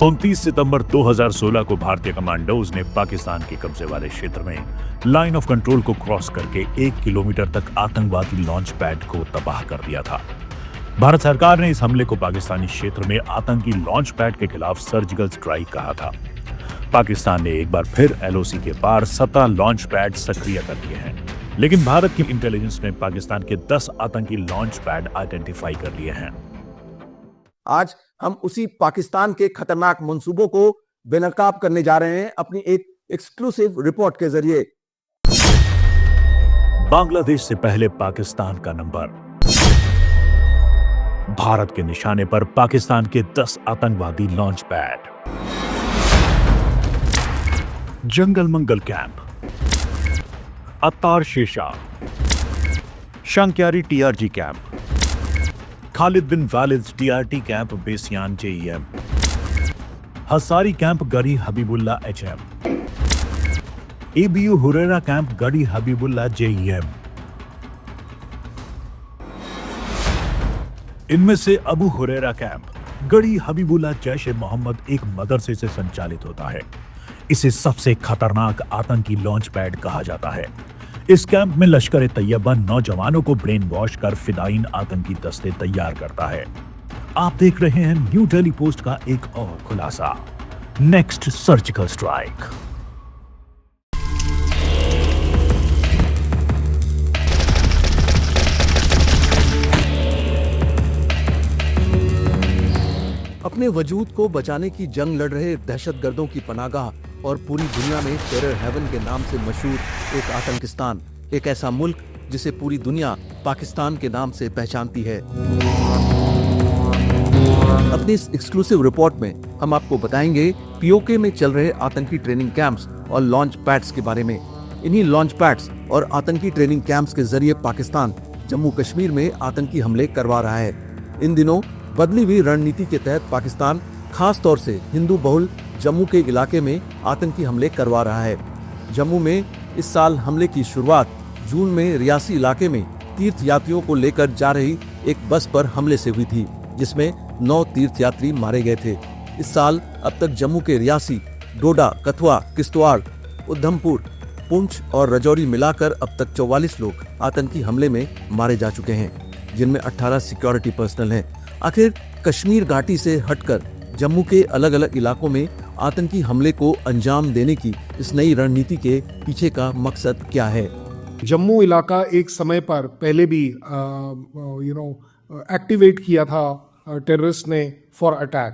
29 सितंबर 2016 को भारतीय कमांडोज ने पाकिस्तान के कब्जे वाले क्षेत्र में लाइन ऑफ कंट्रोल को क्रॉस करके 1 किलोमीटर तक आतंकवादी लॉन्च पैड को तबाह कर दिया था। भारत सरकार ने इस हमले को पाकिस्तानी क्षेत्र में आतंकी लॉन्च पैड के खिलाफ सर्जिकल स्ट्राइक कहा था। पाकिस्तान ने एक बार फिर एलओसी के पार 17 लॉन्च पैड सक्रिय कर दिए हैं, लेकिन भारत की इंटेलिजेंस ने पाकिस्तान के 10 आतंकी लॉन्च पैड आइडेंटिफाई कर लिए हैं। आज हम उसी पाकिस्तान के खतरनाक मंसूबों को बेनकाब करने जा रहे हैं अपनी एक एक्सक्लूसिव रिपोर्ट के जरिए। बांग्लादेश से पहले पाकिस्तान का नंबर। भारत के निशाने पर पाकिस्तान के 10 आतंकवादी launch pad. Jangal Mangal camp, Attar Sheesha, Shankyari TRG camp, Khalid bin Walid TRT camp Basian JEM, Hasari camp Garhi Habibullah HM, Abu Hurairah camp Garhi Habibullah JEM. इनमें से अबू हुरेरा कैंप गढ़ी हबीबुल्ला जैश ए मोहम्मद एक मदरसे से संचालित होता है। इसे सबसे खतरनाक आतंकी लॉन्च पैड कहा जाता है। इस कैंप में लश्कर ए तैयबा नौजवानों को ब्रेन वॉश कर फिदायीन आतंकी दस्ते तैयार करता है। आप देख रहे हैं न्यू दिल्ली पोस्ट का एक और खुलासा, नेक्स्ट सर्जिकल स्ट्राइक। अपने वजूद को बचाने की जंग लड़ रहे दहशतगर्दों की पनाहगाह और पूरी दुनिया में टेरर हेवन के नाम से मशहूर एक आतंकिस्तान, एक ऐसा मुल्क जिसे पूरी दुनिया पाकिस्तान के नाम से पहचानती है। अपनी इस एक्सक्लूसिव रिपोर्ट में हम आपको बताएंगे पीओके में चल रहे आतंकी ट्रेनिंग कैंप्स और लॉन्च पैड्स के बारे में। इन्हीं लॉन्च पैड्स और आतंकी ट्रेनिंग कैंप्स के जरिए पाकिस्तान जम्मू कश्मीर में आतंकी हमले करवा रहा है। इन दिनों बदली हुई रणनीति के तहत पाकिस्तान खास तौर से हिंदू बहुल जम्मू के इलाके में आतंकी हमले करवा रहा है। जम्मू में इस साल हमले की शुरुआत जून में रियासी इलाके में तीर्थ यात्रियों को लेकर जा रही एक बस पर हमले से हुई थी, जिसमें 9 तीर्थयात्री मारे गए थे। इस साल अब तक जम्मू के रियासी, डोडा, कथुआ, किश्तवाड़, उधमपुर, पुंछ और राजौरी मिलाकर अब तक 44 लोग आतंकी हमले में मारे जा चुके हैं, जिनमें 18 सिक्योरिटी पर्सनल हैं। आखिर कश्मीर घाटी से हटकर जम्मू के अलग अलग इलाकों में आतंकी हमले को अंजाम देने की इस नई रणनीति के पीछे का मकसद क्या है? जम्मू इलाका एक समय पर पहले भी एक्टिवेट किया था टेररिस्ट ने फॉर अटैक।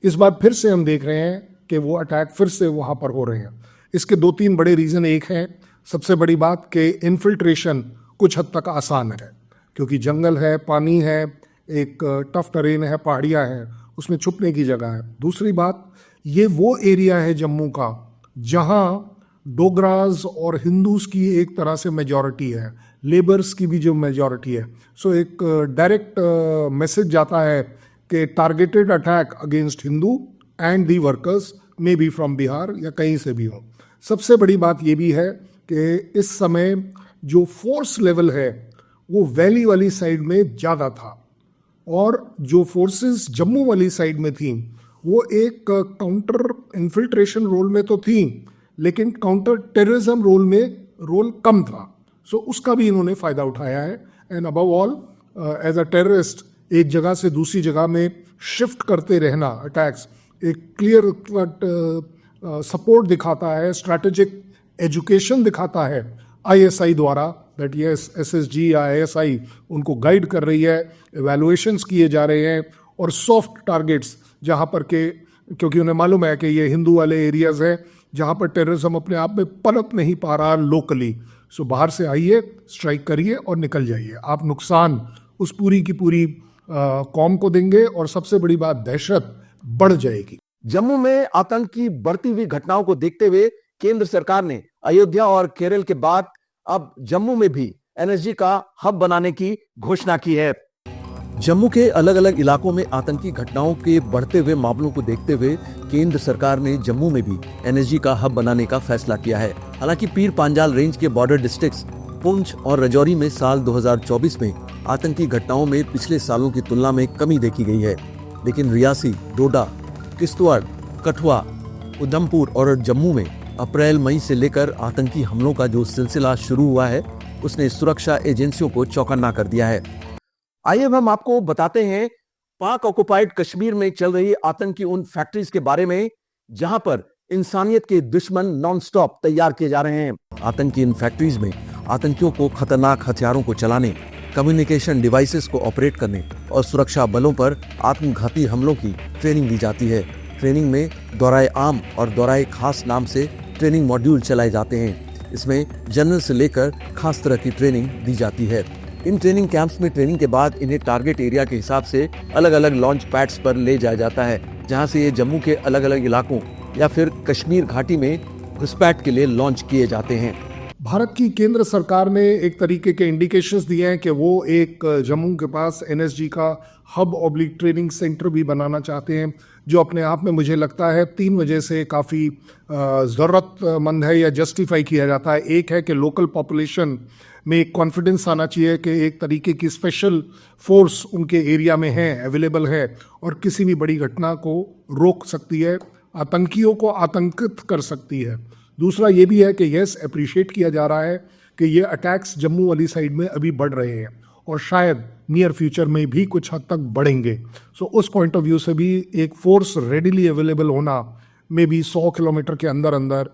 इस बार फिर से हम देख रहे हैं कि वो अटैक फिर से वहाँ पर हो रहे हैं। इसके 2-3 बड़े रीज़न। एक है, सबसे बड़ी बात कि इन्फिल्ट्रेशन कुछ हद तक आसान है, क्योंकि जंगल है, पानी है, एक टफ टेरेन है, पहाड़ियाँ हैं, उसमें छुपने की जगह है। दूसरी बात, ये वो एरिया है जम्मू का जहाँ डोगराज और हिंदूज की एक तरह से मेजॉरिटी है, लेबर्स की भी जो मेजॉरिटी है। सो एक डायरेक्ट मैसेज जाता है कि targeted attack against Hindu and the workers may be from Bihar या कहीं से भी हो। सबसे बड़ी बात ये भी है कि इस समय जो फोर्स लेवल है वो वैली वाली साइड में ज़्यादा था, और जो फोर्सेस जम्मू वाली साइड में थी वो एक काउंटर इन्फिल्ट्रेशन रोल में तो थी, लेकिन काउंटर टेररिज्म रोल कम था। सो उसका भी इन्होंने फ़ायदा उठाया है। And above all, as a terrorist एक जगह से दूसरी जगह में शिफ्ट करते रहना, अटैक्स एक क्लियर कट सपोर्ट दिखाता है, स्ट्रैटेजिक एजुकेशन दिखाता है आईएसआई द्वारा, दैट यस एसएसजी या आईएसआई उनको गाइड कर रही है, एवेलुएशंस किए जा रहे हैं, और सॉफ्ट टारगेट्स जहाँ पर के, क्योंकि उन्हें मालूम है कि ये हिंदू वाले एरियाज हैं जहाँ पर टेररिज्म अपने आप में पनप नहीं पा रहा लोकली। सो बाहर से आइए, स्ट्राइक करिए और निकल जाइए। आप नुकसान उस पूरी की पूरी कौम को देंगे, और सबसे बड़ी बात, दहशत बढ़ जाएगी। जम्मू में आतंक की बढ़ती हुई घटनाओं को देखते हुए केंद्र सरकार ने अयोध्या और केरल के बाद अब जम्मू में भी एनएसजी का हब बनाने की घोषणा की है। जम्मू के अलग अलग इलाकों में आतंकी घटनाओं के बढ़ते हुए मामलों को देखते हुए केंद्र सरकार ने जम्मू में भी एनएसजी का हब बनाने का फैसला किया है। हालांकि पीर पांजाल रेंज के बॉर्डर डिस्ट्रिक्ट्स पुंछ और राजौरी में साल 2024 में आतंकी घटनाओं में पिछले सालों की तुलना में कमी देखी गई है, लेकिन रियासी, डोडा, किश्तवाड़, कठुआ, उधमपुर और जम्मू में अप्रैल मई से लेकर आतंकी हमलों का जो सिलसिला शुरू हुआ है उसने सुरक्षा एजेंसियों को चौकन्ना कर दिया है। आइए अब हम आपको बताते हैं पाक ऑक्युपाइड कश्मीर में चल रही आतंकी उन फैक्ट्रीज के बारे में जहां पर इंसानियत के दुश्मन नॉनस्टॉप तैयार किए जा रहे हैं। आतंकी इन फैक्ट्रीज में आतंकियों को खतरनाक हथियारों को चलाने, कम्युनिकेशन डिवाइसेस को ऑपरेट करने और सुरक्षा बलों पर आत्मघाती हमलों की ट्रेनिंग दी जाती है। ट्रेनिंग में दौराए आम और दौराए खास नाम से ट्रेनिंग मॉड्यूल चलाए जाते हैं। इसमें जनरल से लेकर खास तरह की ट्रेनिंग दी जाती है। इन ट्रेनिंग कैंप्स में ट्रेनिंग के बाद इन्हें टारगेट एरिया के हिसाब से अलग अलग लॉन्च पैड्स पर ले जाया जाता है, जहां से ये जम्मू के अलग अलग इलाकों या फिर कश्मीर घाटी में घुसपैठ के लिए लॉन्च किए जाते हैं। भारत की केंद्र सरकार ने एक तरीके के इंडिकेशंस दिए हैं कि वो एक जम्मू के पास एनएसजी का हब ऑब्लिक ट्रेनिंग सेंटर भी बनाना चाहते हैं, जो अपने आप में मुझे लगता है 3 वजह से काफ़ी ज़रूरतमंद है या जस्टिफाई किया जाता है। एक है कि लोकल पॉपुलेशन में एक कॉन्फिडेंस आना चाहिए कि एक तरीके की स्पेशल फोर्स उनके एरिया में है, अवेलेबल है और किसी भी बड़ी घटना को रोक सकती है, आतंकियों को आतंकित कर सकती है। दूसरा ये भी है कि यस अप्रिशिएट किया जा रहा है कि ये अटैक्स जम्मू वाली साइड में अभी बढ़ रहे हैं और शायद नियर फ्यूचर में भी कुछ हद तक बढ़ेंगे। सो उस पॉइंट ऑफ व्यू से भी एक फोर्स रेडिली अवेलेबल होना में भी 100 किलोमीटर के अंदर अंदर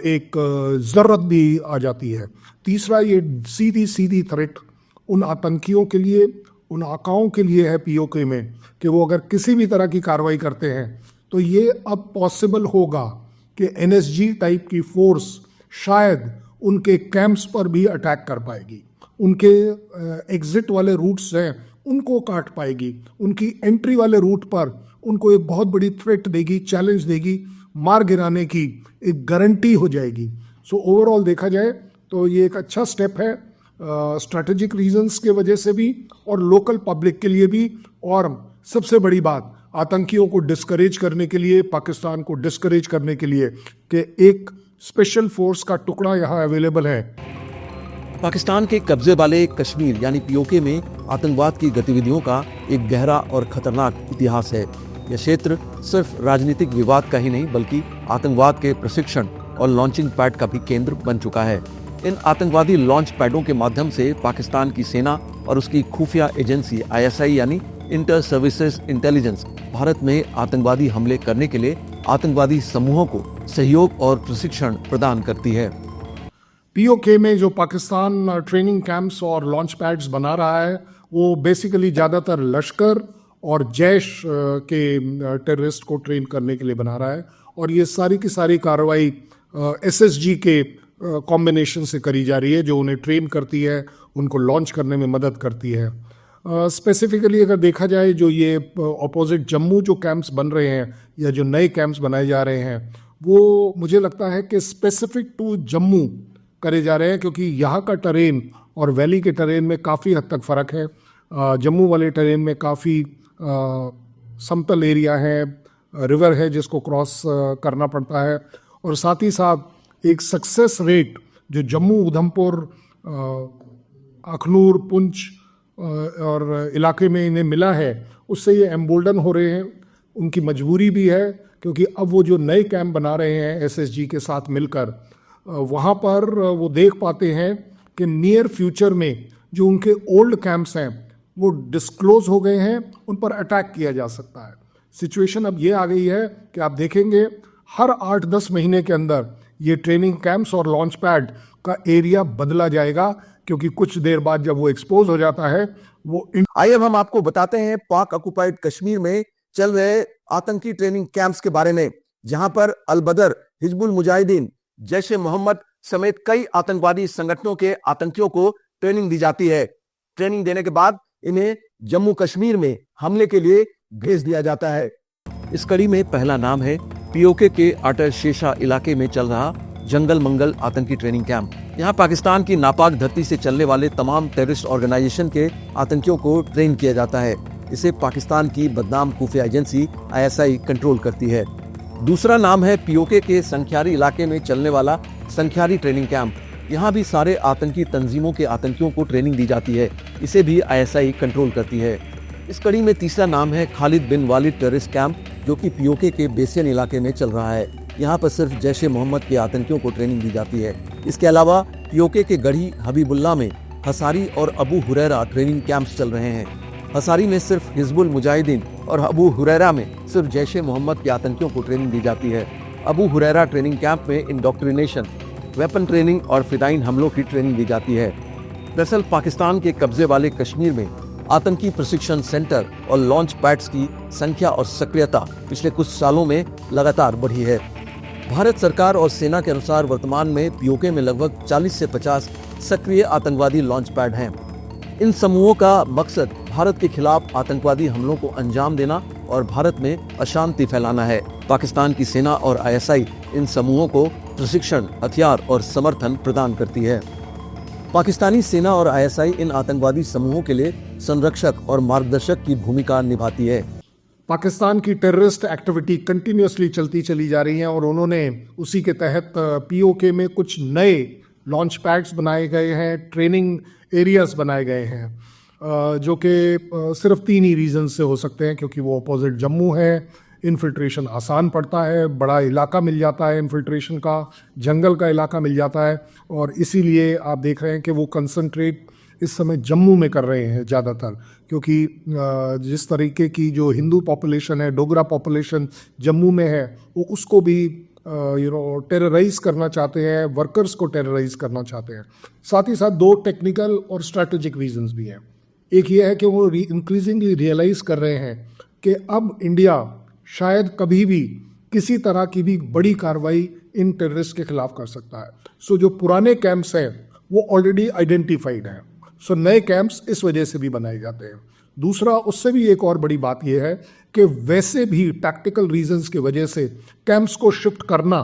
एक ज़रूरत भी आ जाती है। तीसरा ये सीधी थ्रेट उन आतंकियों के लिए, उन आकाओं के लिए है पीओके में कि वो अगर किसी भी तरह की कार्रवाई करते हैं तो ये अब पॉसिबल होगा कि एनएसजी टाइप की फोर्स शायद उनके कैंप्स पर भी अटैक कर पाएगी, उनके एग्जिट वाले रूट्स हैं उनको काट पाएगी, उनकी एंट्री वाले रूट पर उनको एक बहुत बड़ी थ्रेट देगी, चैलेंज देगी, मार गिराने की एक गारंटी हो जाएगी। सो ओवरऑल देखा जाए तो ये एक अच्छा स्टेप है स्ट्रैटेजिक रीजंस के वजह से भी और लोकल पब्लिक के लिए भी, और सबसे बड़ी बात आतंकियों को डिस्करेज करने के लिए, पाकिस्तान को डिस्करेज करने के लिए कि एक स्पेशल फोर्स का टुकड़ा यहाँ अवेलेबल है। पाकिस्तान के कब्जे वाले कश्मीर यानी पीओके में आतंकवाद की गतिविधियों का एक गहरा और खतरनाक इतिहास है। यह क्षेत्र सिर्फ राजनीतिक विवाद का ही नहीं बल्कि आतंकवाद के प्रशिक्षण और लॉन्चिंग पैड का भी केंद्र बन चुका है। इन आतंकवादी लॉन्च पैडों के माध्यम से पाकिस्तान की सेना और उसकी खुफिया एजेंसी ISI यानी इंटर सर्विसेज इंटेलिजेंस भारत में आतंकवादी हमले करने के लिए आतंकवादी समूहों को सहयोग और प्रशिक्षण प्रदान करती है। पीओके में जो पाकिस्तान ट्रेनिंग कैंप्स और लॉन्च पैड्स बना रहा है वो बेसिकली ज़्यादातर लश्कर और जैश के टेररिस्ट को ट्रेन करने के लिए बना रहा है और ये सारी की सारी कार्रवाई SSG के कॉम्बिनेशन से करी जा रही है, जो उन्हें ट्रेन करती है, उनको लॉन्च करने में मदद करती है। स्पेसिफिकली अगर देखा जाए जो ये अपोजिट जम्मू जो कैंप्स बन रहे हैं या जो नए कैंप्स बनाए जा रहे हैं वो मुझे लगता है कि स्पेसिफिक टू जम्मू करे जा रहे हैं, क्योंकि यहाँ का टरेन और वैली के टरेन में काफ़ी हद तक फ़र्क है। जम्मू वाले टरेन में काफ़ी समतल एरिया है, रिवर है जिसको क्रॉस करना पड़ता है और साथ ही साथ एक सक्सेस रेट जो जम्मू, उधमपुर, अखनूर, पुंछ और इलाके में इन्हें मिला है उससे ये एम्बोल्डन हो रहे हैं। उनकी मजबूरी भी है क्योंकि अब वो जो नए कैंप बना रहे हैं SSG के साथ मिलकर, वहाँ पर वो देख पाते हैं कि नियर फ्यूचर में जो उनके ओल्ड कैंप्स हैं वो डिस्क्लोज हो गए हैं, उन पर अटैक किया जा सकता है। सिचुएशन अब ये आ गई है कि आप देखेंगे हर 8-10 महीने के अंदर ये ट्रेनिंग कैंप्स और लॉन्च पैड का एरिया बदला जाएगा, क्योंकि कुछ देर बाद जब वो एक्सपोज हो जाता है वो। आइए अब हम आपको बताते हैं पाक ऑक्युपाइड कश्मीर में चल रहे आतंकी ट्रेनिंग कैंप्स के बारे में, जहां पर अल बदर, हिजबुल मुजाहिदीन, जैश ए मोहम्मद समेत कई आतंकवादी संगठनों के आतंकियों को ट्रेनिंग दी जाती है। ट्रेनिंग देने के बाद इन्हें जम्मू कश्मीर में हमले के लिए भेज दिया जाता है। इस कड़ी में पहला नाम है पीओके के अटर शेषा इलाके में चल रहा जंगल मंगल आतंकी ट्रेनिंग कैंप। यहाँ पाकिस्तान की नापाक धरती से चलने वाले तमाम टेररिस्ट ऑर्गेनाइजेशन के आतंकियों को ट्रेन किया जाता है। इसे पाकिस्तान की बदनाम खुफिया एजेंसी ISI कंट्रोल करती है। दूसरा नाम है पीओके के संख्यारी इलाके में चलने वाला संख्यारी ट्रेनिंग कैंप। यहाँ भी सारे आतंकी तंजीमों के आतंकियों को ट्रेनिंग दी जाती है। इसे भी ISI कंट्रोल करती है। इस कड़ी में तीसरा नाम है खालिद बिन वालिद टेररिस्ट कैंप। जो कि पीओके के बेसियन इलाके में चल रहा है। यहाँ पर सिर्फ जैश ए मोहम्मद के आतंकियों को ट्रेनिंग दी जाती है। इसके अलावा पीओके के गढ़ी हबीबुल्ला में हसारी और अबू हुरैरा ट्रेनिंग कैंप्स चल रहे हैं। हसारी में सिर्फ हिजबुल मुजाहिदीन और अबू हुरैरा में सिर्फ जैश ए मोहम्मद के आतंकियों को ट्रेनिंग दी जाती है। अबू हुरैरा ट्रेनिंग कैंप में इंडोक्ट्रिनेशन, वेपन ट्रेनिंग और फिदाइन हमलों की ट्रेनिंग दी जाती है। दरअसल पाकिस्तान के कब्जे वाले कश्मीर में आतंकी प्रशिक्षण सेंटर और लॉन्च पैड्स की संख्या और सक्रियता पिछले कुछ सालों में लगातार बढ़ी है। भारत सरकार और सेना के अनुसार वर्तमान में पीओके में लगभग 40 से 50 सक्रिय आतंकवादी लॉन्च पैड हैं। इन समूहों का मकसद भारत के खिलाफ आतंकवादी हमलों को अंजाम देना और भारत में अशांति फैलाना है। पाकिस्तान की सेना और आईएसआई इन समूहों को प्रशिक्षण, हथियार और समर्थन प्रदान करती है। पाकिस्तानी सेना और आईएसआई इन आतंकवादी समूहों के लिए संरक्षक और मार्गदर्शक की भूमिका निभाती है। पाकिस्तान की टेररिस्ट एक्टिविटी कंटिन्यूसली चलती चली जा रही है और उन्होंने उसी के तहत पीओके में कुछ नए लॉन्च पैड्स बनाए गए हैं, ट्रेनिंग एरियाज बनाए गए हैं, जो कि सिर्फ 3 ही रीज़न से हो सकते हैं, क्योंकि वो अपोजिट जम्मू है, इन्फिल्ट्रेशन आसान पड़ता है, बड़ा इलाका मिल जाता है इन्फिल्ट्रेशन का, जंगल का इलाका मिल जाता है, और इसीलिए आप देख रहे हैं कि वो कंसंट्रेट इस समय जम्मू में कर रहे हैं ज़्यादातर, क्योंकि जिस तरीके की जो हिंदू पॉपुलेशन है, डोगरा पॉपुलेशन जम्मू में है, वो उसको भी टेरराइज करना चाहते हैं, वर्कर्स को टेरराइज करना चाहते हैं। साथ ही साथ 2 टेक्निकल और स्ट्रैटेजिक रीजंस भी हैं। एक ये है कि वो इंक्रीजिंगली रियलाइज कर रहे हैं कि अब इंडिया शायद कभी भी किसी तरह की भी बड़ी कार्रवाई इन टेररिस्ट के खिलाफ कर सकता है। सो जो पुराने कैंप्स हैं वो ऑलरेडी आइडेंटिफाइड हैं। सो नए कैंप्स इस वजह से भी बनाए जाते हैं। दूसरा, उससे भी एक और बड़ी बात यह है कि वैसे भी टैक्टिकल रीजंस की वजह से कैंप्स को शिफ्ट करना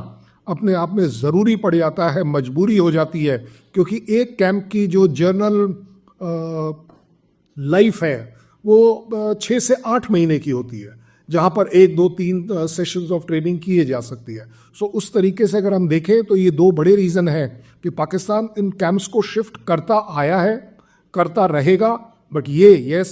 अपने आप में ज़रूरी पड़ जाता है, मजबूरी हो जाती है, क्योंकि एक कैंप की जो जर्नल लाइफ है वो 6 से 8 महीने की होती है, जहाँ पर 1, 2, 3 सेशंस ऑफ ट्रेनिंग किए जा सकती है। सो उस तरीके से अगर हम देखें तो ये 2 बड़े रीज़न हैं कि पाकिस्तान इन कैंप्स को शिफ्ट करता आया है, करता रहेगा। बट ये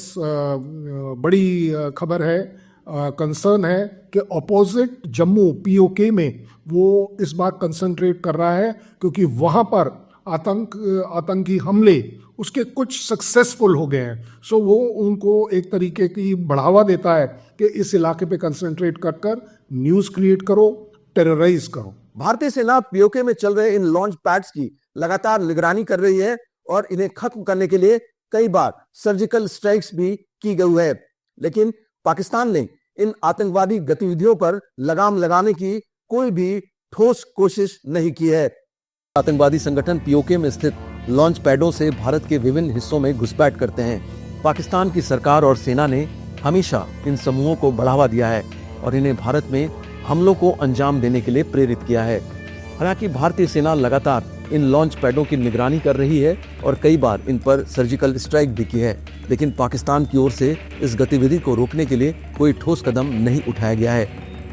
बड़ी खबर है, कंसर्न है कि अपोजिट जम्मू पीओके में वो इस बार कंसंट्रेट कर रहा है, क्योंकि वहाँ पर आतंकी हमले उसके कुछ सक्सेसफुल हो गए हैं। सो वो उनको एक तरीके की बढ़ावा देता है कि इस इलाके पे कंसंट्रेट कर न्यूज़ क्रिएट करो, टेरराइज करो। भारतीय सेना पीओके में चल रहे इन लॉन्च पैड्स की लगातार निगरानी कर रही है और इन्हें खत्म करने के लिए कई बार सर्जिकल स्ट्राइक्स भी की गई है, लेकिन पाकिस्तान ने इन आतंकवादी गतिविधियों पर लगाम लगाने की कोई भी ठोस कोशिश नहीं की है। आतंकवादी संगठन पीओके में स्थित लॉन्च पैडों से भारत के विभिन्न हिस्सों में घुसपैठ करते हैं। पाकिस्तान की सरकार और सेना ने हमेशा इन समूहों को बढ़ावा दिया है और इन्हें भारत में हमलों को अंजाम देने के लिए प्रेरित किया है। हालांकि भारतीय सेना लगातार इन लॉन्च पैडों की निगरानी कर रही है और कई बार इन पर सर्जिकल स्ट्राइक भी की है, लेकिन पाकिस्तान की ओर से इस गतिविधि को रोकने के लिए कोई ठोस कदम नहीं उठाया गया है।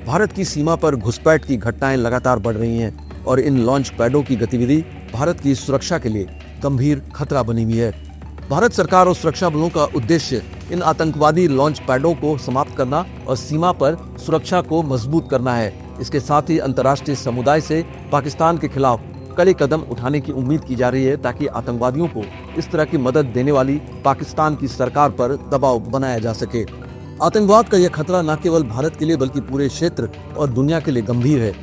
भारत की सीमा पर घुसपैठ की घटनाएं लगातार बढ़ रही हैं और इन लॉन्च पैडों की गतिविधि भारत की सुरक्षा के लिए गंभीर खतरा बनी हुई है। भारत सरकार और सुरक्षा बलों का उद्देश्य इन आतंकवादी लॉन्च पैडों को समाप्त करना और सीमा पर सुरक्षा को मजबूत करना है। इसके साथ ही अंतर्राष्ट्रीय समुदाय से पाकिस्तान के खिलाफ कड़े कदम उठाने की उम्मीद की जा रही है, ताकि आतंकवादियों को इस तरह की मदद देने वाली पाकिस्तान की सरकार पर दबाव बनाया जा सके। आतंकवाद का यह खतरा न केवल भारत के लिए बल्कि पूरे क्षेत्र और दुनिया के लिए गंभीर है।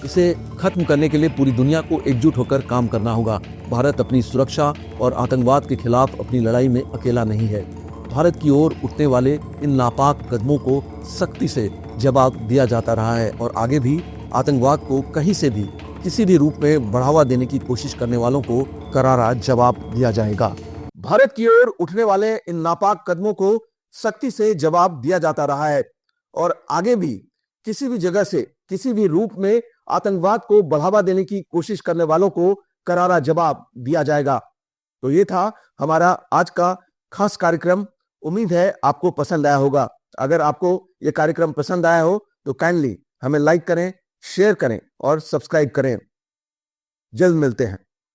इसे खत्म करने के लिए पूरी दुनिया को एकजुट होकर काम करना होगा। भारत अपनी सुरक्षा और आतंकवाद के खिलाफ अपनी लड़ाई में अकेला नहीं है। भारत की ओर उठने वाले इन नापाक कदमों को सख्ती से जवाब दिया जाता रहा है और आगे भी आतंकवाद को कहीं से भी किसी भी रूप में बढ़ावा देने की कोशिश करने वालों को करारा जवाब दिया जाएगा। भारत की ओर उठने वाले इन नापाक कदमों को सख्ती से जवाब दिया जाता रहा है और आगे भी किसी भी जगह से किसी भी रूप में आतंकवाद को बढ़ावा देने की कोशिश करने वालों को करारा जवाब दिया जाएगा। तो ये था हमारा आज का खास कार्यक्रम। उम्मीद है आपको पसंद आया होगा। अगर आपको ये कार्यक्रम पसंद आया हो तो काइंडली हमें लाइक करें, शेयर करें और सब्सक्राइब करें। जल्द मिलते हैं।